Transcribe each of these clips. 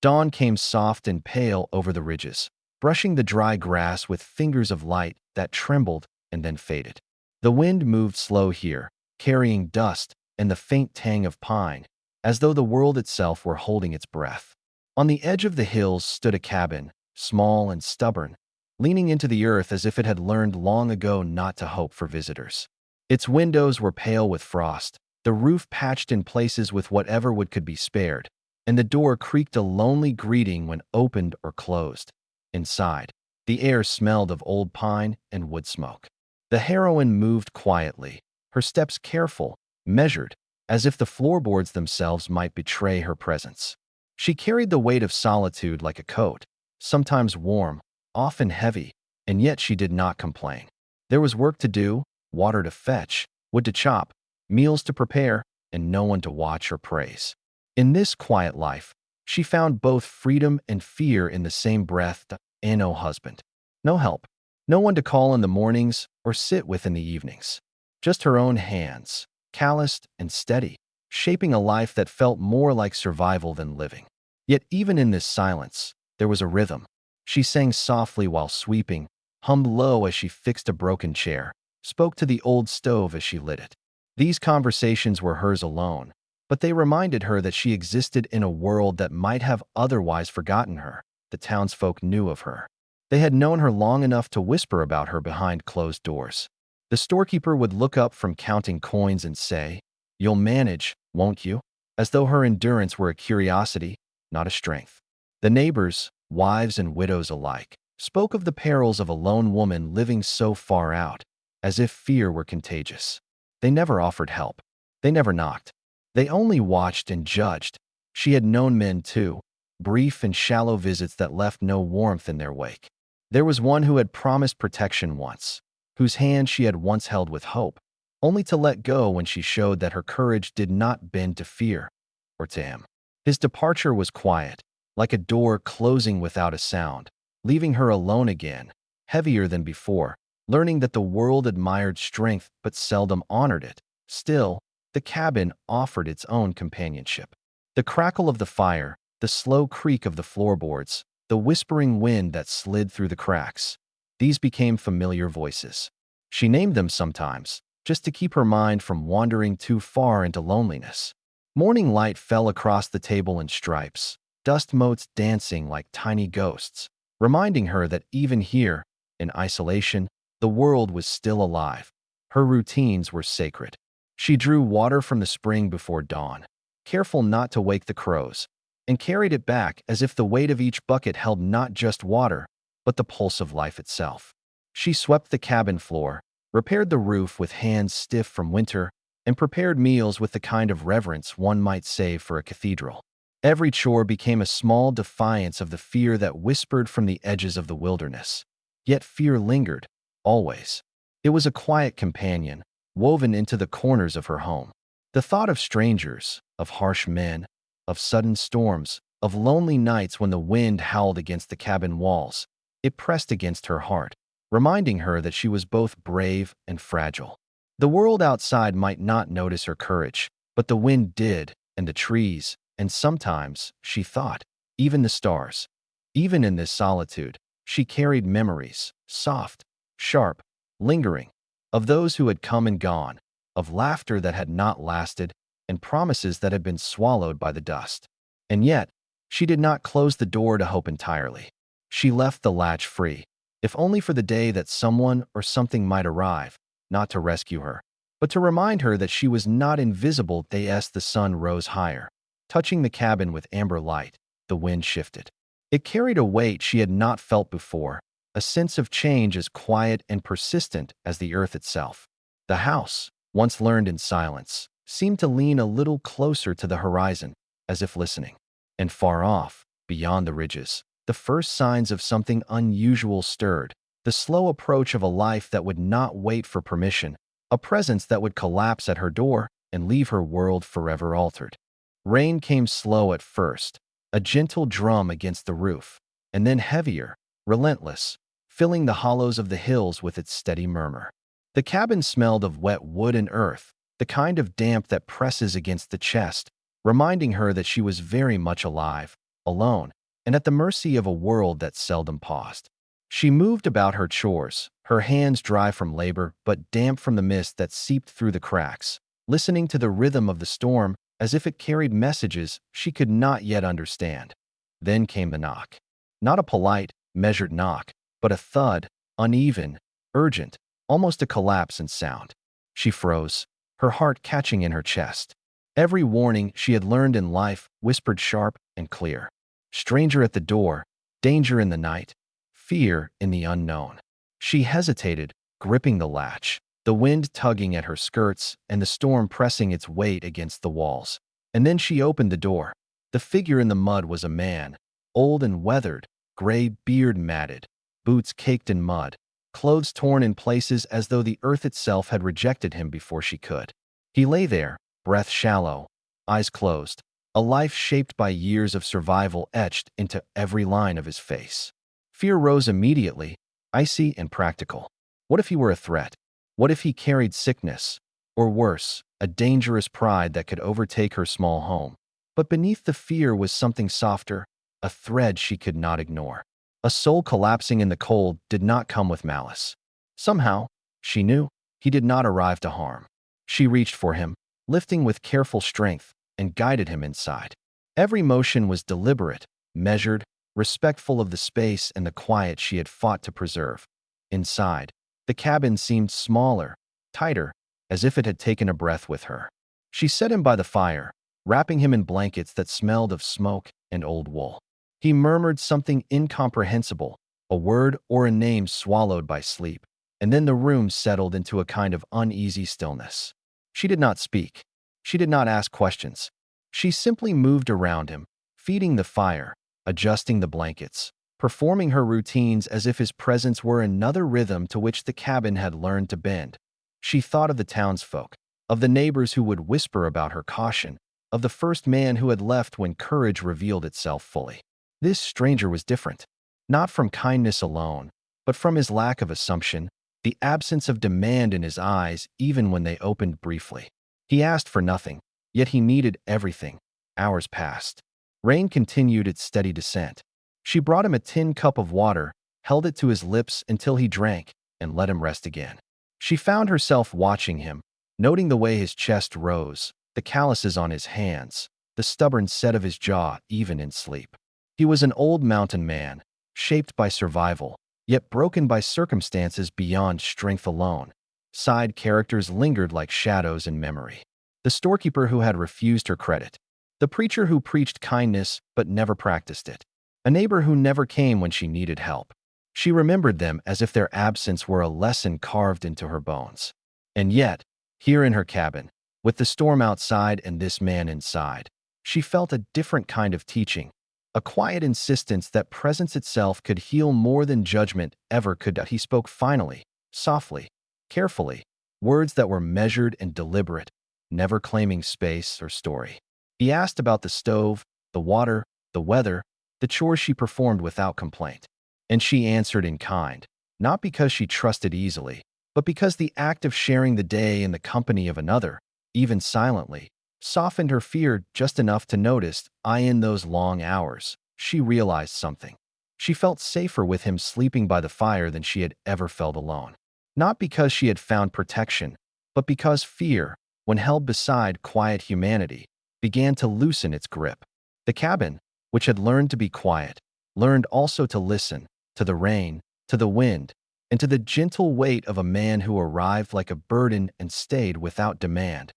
Dawn came soft and pale over the ridges, brushing the dry grass with fingers of light that trembled and then faded. The wind moved slow here, carrying dust and the faint tang of pine, as though the world itself were holding its breath. On the edge of the hills stood a cabin, small and stubborn, leaning into the earth as if it had learned long ago not to hope for visitors. Its windows were pale with frost, the roof patched in places with whatever wood could be spared, and the door creaked a lonely greeting when opened or closed. Inside, the air smelled of old pine and wood smoke. The heroine moved quietly, her steps careful, measured, as if the floorboards themselves might betray her presence. She carried the weight of solitude like a coat, sometimes warm, often heavy, and yet she did not complain. There was work to do, water to fetch, wood to chop, meals to prepare, and no one to watch or praise. In this quiet life, she found both freedom and fear in the same breath, and no husband, no help, no one to call in the mornings or sit with in the evenings. Just her own hands, calloused and steady, shaping a life that felt more like survival than living. Yet even in this silence, there was a rhythm. She sang softly while sweeping, hummed low as she fixed a broken chair, spoke to the old stove as she lit it. These conversations were hers alone, but they reminded her that she existed in a world that might have otherwise forgotten her. The townsfolk knew of her. They had known her long enough to whisper about her behind closed doors. The storekeeper would look up from counting coins and say, "You'll manage, won't you?" As though her endurance were a curiosity, not a strength. The neighbors, wives and widows alike, spoke of the perils of a lone woman living so far out, as if fear were contagious. They never offered help. They never knocked. They only watched and judged. She had known men too, brief and shallow visits that left no warmth in their wake. There was one who had promised protection once, whose hand she had once held with hope, only to let go when she showed that her courage did not bend to fear or to him. His departure was quiet, like a door closing without a sound, leaving her alone again, heavier than before, learning that the world admired strength but seldom honored it. Still, the cabin offered its own companionship. The crackle of the fire, the slow creak of the floorboards, the whispering wind that slid through the cracks. These became familiar voices. She named them sometimes, just to keep her mind from wandering too far into loneliness. Morning light fell across the table in stripes, dust motes dancing like tiny ghosts, reminding her that even here, in isolation, the world was still alive. Her routines were sacred. She drew water from the spring before dawn, careful not to wake the crows, and carried it back as if the weight of each bucket held not just water, but the pulse of life itself. She swept the cabin floor, repaired the roof with hands stiff from winter, and prepared meals with the kind of reverence one might save for a cathedral. Every chore became a small defiance of the fear that whispered from the edges of the wilderness. Yet fear lingered, always. It was a quiet companion, woven into the corners of her home. The thought of strangers, of harsh men, of sudden storms, of lonely nights when the wind howled against the cabin walls, it pressed against her heart, reminding her that she was both brave and fragile. The world outside might not notice her courage, but the wind did, and the trees, and sometimes, she thought, even the stars. Even in this solitude, she carried memories, soft, sharp, lingering, of those who had come and gone, of laughter that had not lasted, and promises that had been swallowed by the dust. And yet, she did not close the door to hope entirely. She left the latch free, if only for the day that someone or something might arrive, not to rescue her, but to remind her that she was not invisible. As the sun rose higher, touching the cabin with amber light, the wind shifted. It carried a weight she had not felt before, a sense of change as quiet and persistent as the earth itself. The house, once learned in silence, seemed to lean a little closer to the horizon, as if listening. And far off, beyond the ridges, the first signs of something unusual stirred, the slow approach of a life that would not wait for permission, a presence that would collapse at her door and leave her world forever altered. Rain came slow at first, a gentle drum against the roof, and then heavier, relentless, filling the hollows of the hills with its steady murmur. The cabin smelled of wet wood and earth, the kind of damp that presses against the chest, reminding her that she was very much alive, alone, and at the mercy of a world that seldom paused. She moved about her chores, her hands dry from labor but damp from the mist that seeped through the cracks, listening to the rhythm of the storm as if it carried messages she could not yet understand. Then came the knock. Not a polite, measured knock, but a thud, uneven, urgent, almost a collapse in sound. She froze, her heart catching in her chest. Every warning she had learned in life whispered sharp and clear. Stranger at the door, danger in the night, fear in the unknown. She hesitated, gripping the latch, the wind tugging at her skirts and the storm pressing its weight against the walls. And then she opened the door. The figure in the mud was a man, old and weathered, gray beard matted, boots caked in mud, clothes torn in places as though the earth itself had rejected him before she could. He lay there, breath shallow, eyes closed, a life shaped by years of survival etched into every line of his face. Fear rose immediately, icy and practical. What if he were a threat? What if he carried sickness? Or worse, a dangerous pride that could overtake her small home? But beneath the fear was something softer, a thread she could not ignore. A soul collapsing in the cold did not come with malice. Somehow, she knew, he did not arrive to harm. She reached for him, lifting with careful strength, and guided him inside. Every motion was deliberate, measured, respectful of the space and the quiet she had fought to preserve. Inside, the cabin seemed smaller, tighter, as if it had taken a breath with her. She set him by the fire, wrapping him in blankets that smelled of smoke and old wool. He murmured something incomprehensible, a word or a name swallowed by sleep, and then the room settled into a kind of uneasy stillness. She did not speak. She did not ask questions. She simply moved around him, feeding the fire, adjusting the blankets, performing her routines as if his presence were another rhythm to which the cabin had learned to bend. She thought of the townsfolk, of the neighbors who would whisper about her caution, of the first man who had left when courage revealed itself fully. This stranger was different, not from kindness alone, but from his lack of assumption, the absence of demand in his eyes even when they opened briefly. He asked for nothing, yet he needed everything. Hours passed. Rain continued its steady descent. She brought him a tin cup of water, held it to his lips until he drank, and let him rest again. She found herself watching him, noting the way his chest rose, the calluses on his hands, the stubborn set of his jaw even in sleep. He was an old mountain man, shaped by survival, yet broken by circumstances beyond strength alone. Side characters lingered like shadows in memory. The storekeeper who had refused her credit. The preacher who preached kindness but never practiced it. A neighbor who never came when she needed help. She remembered them as if their absence were a lesson carved into her bones. And yet, here in her cabin, with the storm outside and this man inside, she felt a different kind of teaching. A quiet insistence that presence itself could heal more than judgment ever could. He spoke finally, softly, carefully, words that were measured and deliberate, never claiming space or story. He asked about the stove, the water, the weather, the chores she performed without complaint. And she answered in kind, not because she trusted easily, but because the act of sharing the day in the company of another, even silently, softened her fear just enough to notice. In those long hours, she realized something. She felt safer with him sleeping by the fire than she had ever felt alone. Not because she had found protection, but because fear, when held beside quiet humanity, began to loosen its grip. The cabin, which had learned to be quiet, learned also to listen, to the rain, to the wind, and to the gentle weight of a man who arrived like a burden and stayed without demand.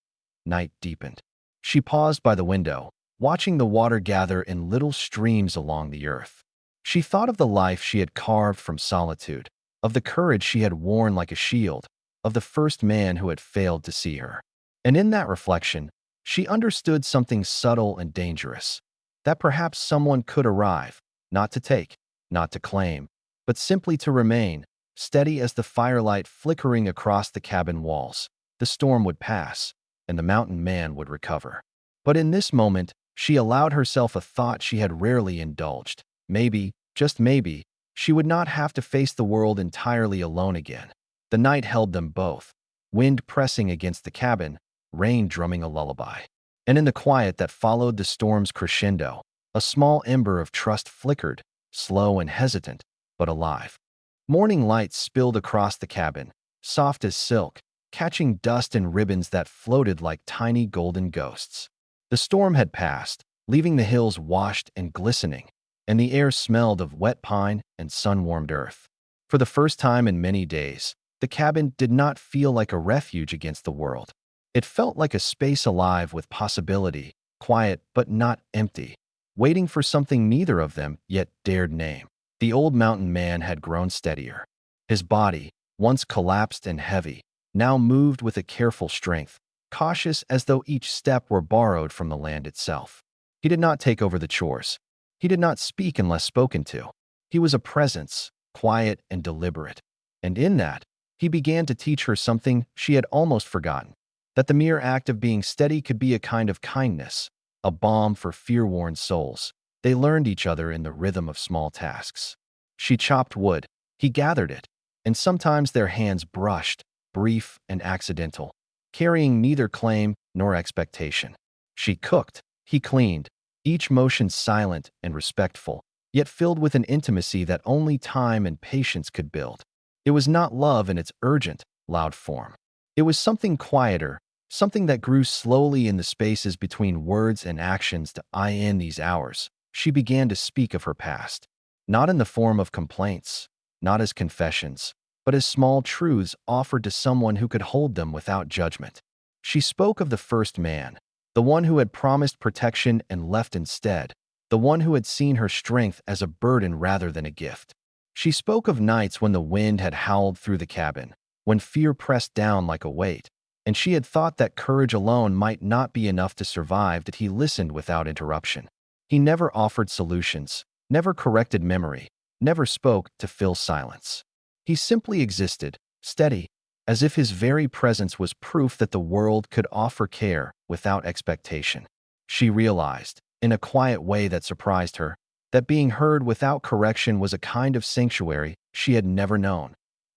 Night deepened. She paused by the window, watching the water gather in little streams along the earth. She thought of the life she had carved from solitude, of the courage she had worn like a shield, of the first man who had failed to see her. And in that reflection, she understood something subtle and dangerous, that perhaps someone could arrive, not to take, not to claim, but simply to remain, steady as the firelight flickering across the cabin walls. The storm would pass, and the mountain man would recover. But in this moment, she allowed herself a thought she had rarely indulged. Maybe, just maybe, she would not have to face the world entirely alone again. The night held them both, wind pressing against the cabin, rain drumming a lullaby. And in the quiet that followed the storm's crescendo, A small ember of trust flickered, slow and hesitant, but alive. Morning light spilled across the cabin, soft as silk, catching dust and ribbons that floated like tiny golden ghosts. The storm had passed, leaving the hills washed and glistening, and the air smelled of wet pine and sun-warmed earth. For the first time in many days, the cabin did not feel like a refuge against the world. It felt like a space alive with possibility, quiet but not empty, waiting for something neither of them yet dared name. The old mountain man had grown steadier. His body, once collapsed and heavy, now moved with a careful strength, cautious as though each step were borrowed from the land itself. He did not take over the chores. He did not speak unless spoken to. He was a presence, quiet and deliberate. And in that, he began to teach her something she had almost forgotten, that the mere act of being steady could be a kind of kindness, a balm for fear-worn souls. They learned each other in the rhythm of small tasks. She chopped wood, he gathered it, and sometimes their hands brushed, brief and accidental, carrying neither claim nor expectation. She cooked, he cleaned, each motion silent and respectful, yet filled with an intimacy that only time and patience could build. It was not love in its urgent, loud form. It was something quieter, something that grew slowly in the spaces between words and actions. In these hours, she began to speak of her past, not in the form of complaints, not as confessions, but as small truths offered to someone who could hold them without judgment. She spoke of the first man, the one who had promised protection and left instead, the one who had seen her strength as a burden rather than a gift. She spoke of nights when the wind had howled through the cabin, when fear pressed down like a weight, and she had thought that courage alone might not be enough to survive. That he listened without interruption. He never offered solutions, never corrected memory, never spoke to fill silence. He simply existed, steady, as if his very presence was proof that the world could offer care without expectation. She realized, in a quiet way that surprised her, that being heard without correction was a kind of sanctuary she had never known.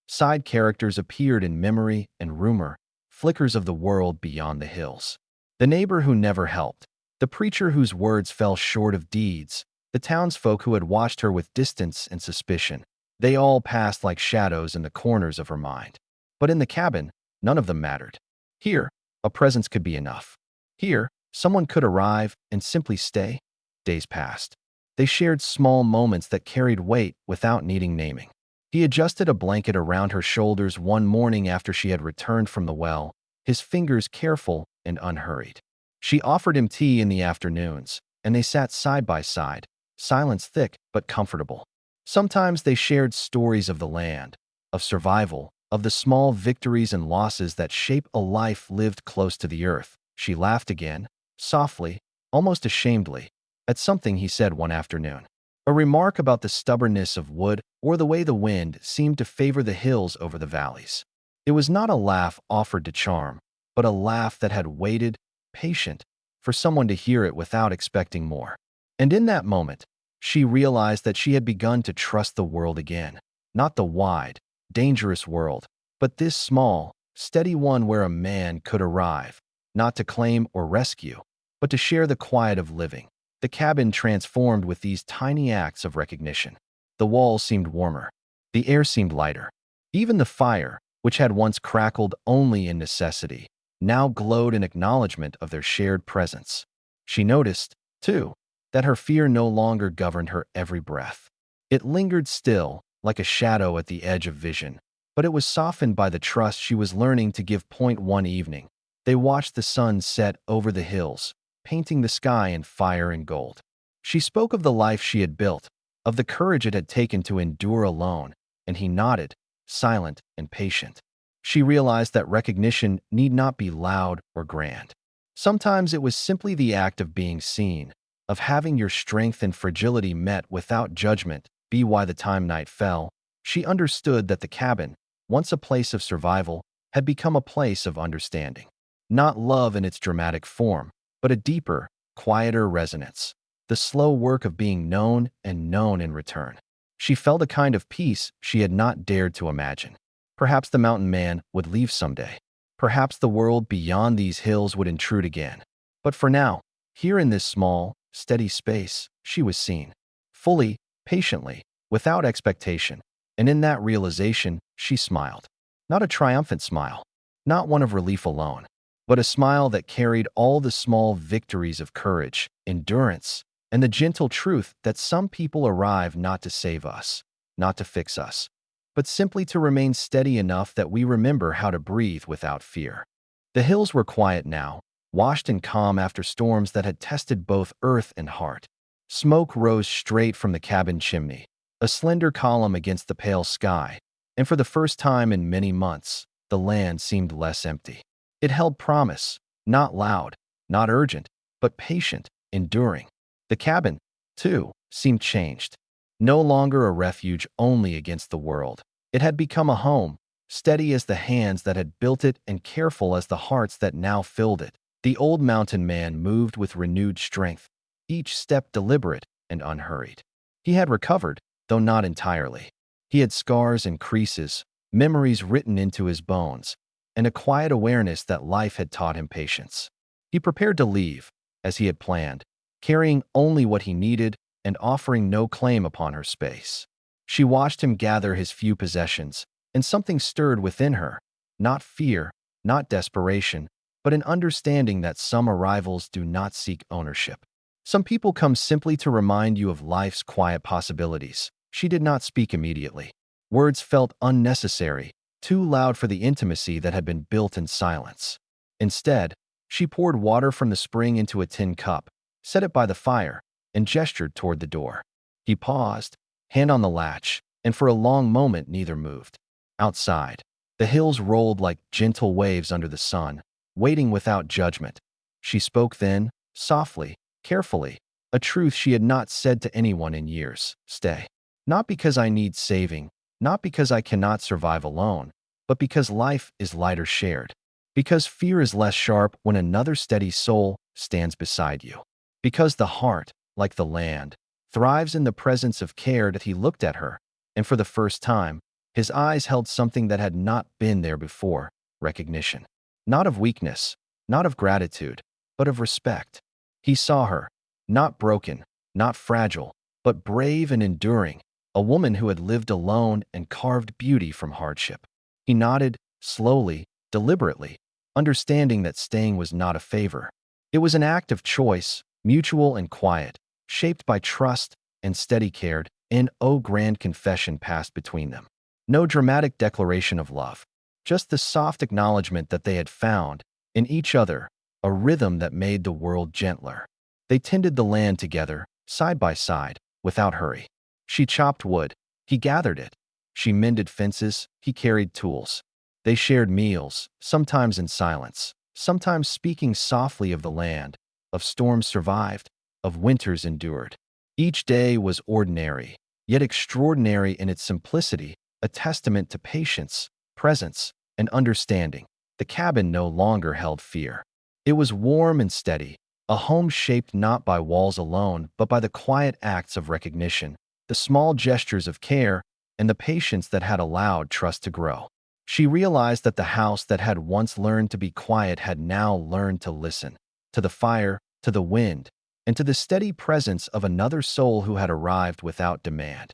Side characters appeared in memory and rumor, flickers of the world beyond the hills. The neighbor who never helped, the preacher whose words fell short of deeds, the townsfolk who had watched her with distance and suspicion. They all passed like shadows in the corners of her mind. But in the cabin, none of them mattered. Here, a presence could be enough. Here, someone could arrive and simply stay. Days passed. They shared small moments that carried weight without needing naming. He adjusted a blanket around her shoulders one morning after she had returned from the well, his fingers careful and unhurried. She offered him tea in the afternoons, and they sat side by side, silence thick but comfortable. Sometimes they shared stories of the land, of survival, of the small victories and losses that shape a life lived close to the earth. She laughed again, softly, almost ashamedly, at something he said one afternoon. A remark about the stubbornness of wood or the way the wind seemed to favor the hills over the valleys. It was not a laugh offered to charm, but a laugh that had waited, patient, for someone to hear it without expecting more. And in that moment, she realized that she had begun to trust the world again, not the wide, dangerous world, but this small, steady one where a man could arrive, not to claim or rescue, but to share the quiet of living. The cabin transformed with these tiny acts of recognition. The walls seemed warmer. The air seemed lighter. Even the fire, which had once crackled only in necessity, now glowed in acknowledgement of their shared presence. She noticed, too, that her fear no longer governed her every breath. It lingered still, like a shadow at the edge of vision, but it was softened by the trust she was learning to give. One evening, they watched the sun set over the hills, painting the sky in fire and gold. She spoke of the life she had built, of the courage it had taken to endure alone, and he nodded, silent and patient. She realized that recognition need not be loud or grand. Sometimes it was simply the act of being seen, of having your strength and fragility met without judgment. By the time night fell, she understood that the cabin, once a place of survival, had become a place of understanding. Not love in its dramatic form, but a deeper, quieter resonance, the slow work of being known and known in return. She felt a kind of peace she had not dared to imagine. Perhaps the mountain man would leave someday. Perhaps the world beyond these hills would intrude again. But for now, here in this small, steady space, she was seen. Fully, patiently, without expectation. And in that realization, she smiled. Not a triumphant smile, not one of relief alone, but a smile that carried all the small victories of courage, endurance, and the gentle truth that some people arrive not to save us, not to fix us, but simply to remain steady enough that we remember how to breathe without fear. The hills were quiet now, washed in calm after storms that had tested both earth and heart. Smoke rose straight from the cabin chimney, a slender column against the pale sky, and for the first time in many months, the land seemed less empty. It held promise, not loud, not urgent, but patient, enduring. The cabin, too, seemed changed. No longer a refuge only against the world. It had become a home, steady as the hands that had built it and careful as the hearts that now filled it. The old mountain man moved with renewed strength, each step deliberate and unhurried. He had recovered, though not entirely. He had scars and creases, memories written into his bones, and a quiet awareness that life had taught him patience. He prepared to leave, as he had planned, carrying only what he needed and offering no claim upon her space. She watched him gather his few possessions, and something stirred within her, not fear, not desperation, but an understanding that some arrivals do not seek ownership. Some people come simply to remind you of life's quiet possibilities. She did not speak immediately. Words felt unnecessary, too loud for the intimacy that had been built in silence. Instead, she poured water from the spring into a tin cup, set it by the fire, and gestured toward the door. He paused, hand on the latch, and for a long moment neither moved. Outside, the hills rolled like gentle waves under the sun, waiting without judgment. She spoke then, softly, carefully, a truth she had not said to anyone in years. Stay. Not because I need saving, not because I cannot survive alone, but because life is lighter shared. Because fear is less sharp when another steady soul stands beside you. Because the heart, like the land, thrives in the presence of care. That he looked at her, and for the first time, his eyes held something that had not been there before: recognition. Not of weakness, not of gratitude, but of respect. He saw her, not broken, not fragile, but brave and enduring, a woman who had lived alone and carved beauty from hardship. He nodded, slowly, deliberately, understanding that staying was not a favor. It was an act of choice, mutual and quiet, shaped by trust and steady care, and oh grand confession passed between them. No dramatic declaration of love, just the soft acknowledgement that they had found, in each other, a rhythm that made the world gentler. They tended the land together, side by side, without hurry. She chopped wood, he gathered it. She mended fences, he carried tools. They shared meals, sometimes in silence, sometimes speaking softly of the land, of storms survived, of winters endured. Each day was ordinary, yet extraordinary in its simplicity, a testament to patience, presence, and understanding. The cabin no longer held fear. It was warm and steady, a home shaped not by walls alone, but by the quiet acts of recognition, the small gestures of care, and the patience that had allowed trust to grow. She realized that the house that had once learned to be quiet had now learned to listen, to the fire, to the wind, and to the steady presence of another soul who had arrived without demand.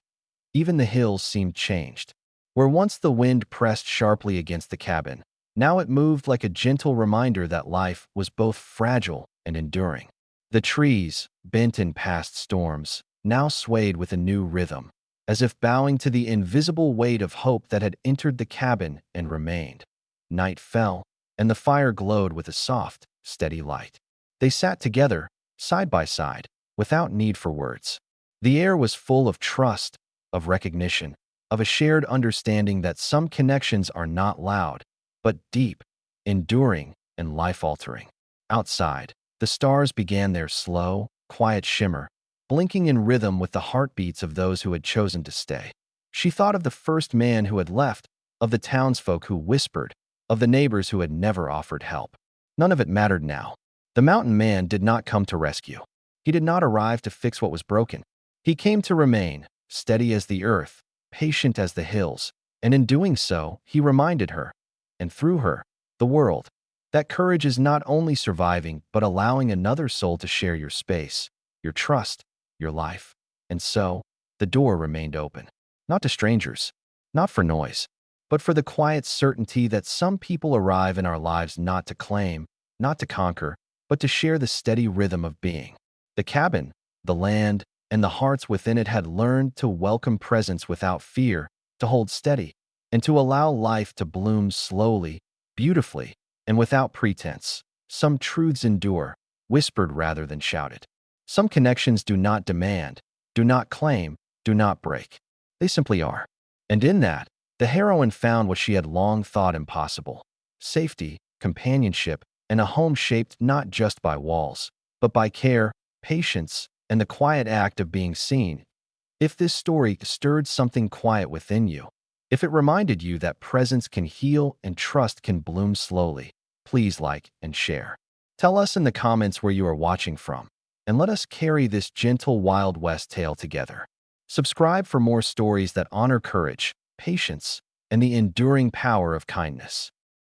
Even the hills seemed changed. Where once the wind pressed sharply against the cabin, now it moved like a gentle reminder that life was both fragile and enduring. The trees, bent in past storms, now swayed with a new rhythm, as if bowing to the invisible weight of hope that had entered the cabin and remained. Night fell, and the fire glowed with a soft, steady light. They sat together, side by side, without need for words. The air was full of trust, of recognition, of a shared understanding that some connections are not loud, but deep, enduring, and life-altering. Outside, the stars began their slow, quiet shimmer, blinking in rhythm with the heartbeats of those who had chosen to stay. She thought of the first man who had left, of the townsfolk who whispered, of the neighbors who had never offered help. None of it mattered now. The mountain man did not come to rescue. He did not arrive to fix what was broken. He came to remain, steady as the earth, patient as the hills, and in doing so, he reminded her, and through her, the world, that courage is not only surviving but allowing another soul to share your space. your trust, your life. And so, the door remained open. Not to strangers, not for noise, but for the quiet certainty that some people arrive in our lives not to claim, not to conquer, but to share the steady rhythm of being. The cabin, the land, and the hearts within it had learned to welcome presence without fear, to hold steady, and to allow life to bloom slowly, beautifully, and without pretense. Some truths endure, whispered rather than shouted. Some connections do not demand, do not claim, do not break. They simply are. And in that, the heroine found what she had long thought impossible: safety, companionship, and a home shaped not just by walls, but by care, patience, and the quiet act of being seen. If this story stirred something quiet within you, if it reminded you that presence can heal and trust can bloom slowly, please like and share. Tell us in the comments where you are watching from, and let us carry this gentle Wild West tale together. Subscribe for more stories that honor courage, patience, and the enduring power of kindness.